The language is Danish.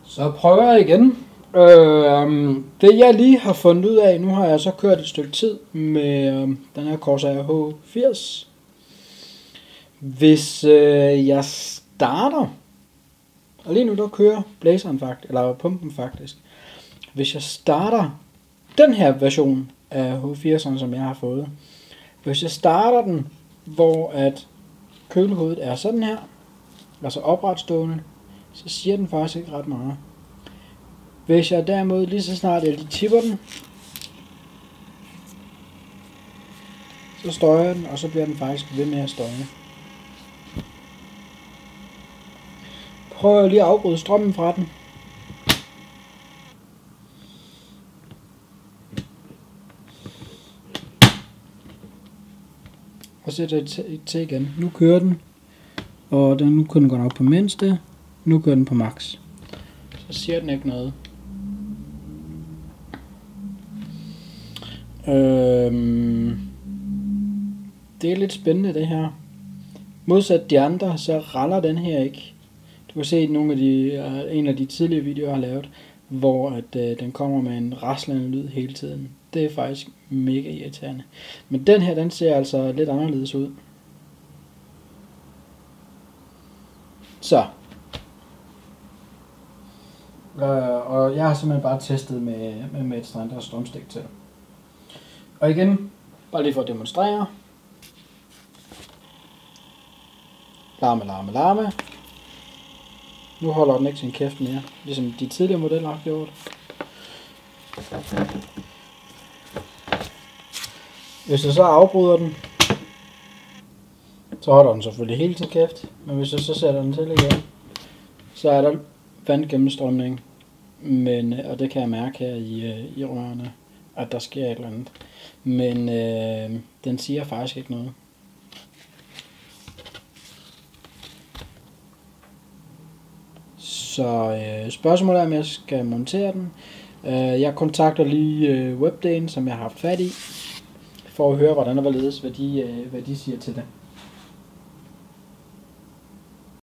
Så prøver jeg igen. Det jeg lige har fundet ud af, nu har jeg så kørt et stykke tid med den her Corsair H80. Hvis jeg starter, og lige nu der kører blæseren faktisk, eller pumpen faktisk. Hvis jeg starter den her version af H80'eren, som jeg har fået. Hvis jeg starter den, hvor at kølehovedet er sådan her, altså opretstående, så siger den faktisk ikke ret meget. Hvis jeg derimod lige så snart jeg lige tipper den, så støjer den, og så bliver den faktisk ved med at støje. Prøv lige at afbryde strømmen fra den. Og sætter det til igen. Nu kører den, og nu kører den godt nok på mindste. Nu kører den på max. Så siger den ikke noget. Det er lidt spændende det her. Modsat de andre, så raller den her ikke. Du kan se en af de tidligere videoer jeg har lavet, hvor at, den kommer med en raslende lyd hele tiden. Det er faktisk mega irriterende. Men den her, den ser altså lidt anderledes ud. Så. Og jeg har simpelthen bare testet med et standard strømstik til. Og igen, bare lige for at demonstrere. Larme. Nu holder den ikke sin kæft mere, ligesom de tidligere modeller har gjort. Hvis jeg så afbryder den, så holder den selvfølgelig helt sin kæft. Men hvis jeg så sætter den til igen, så er der vandgennemstrømning. Og det kan jeg mærke her i rørene, at der sker et eller andet. Men den siger faktisk ikke noget. Så spørgsmålet er, om jeg skal montere den. Jeg kontakter lige Webdaen, som jeg har haft fat i, for at høre, hvordan og hvorledes, hvad de siger til det.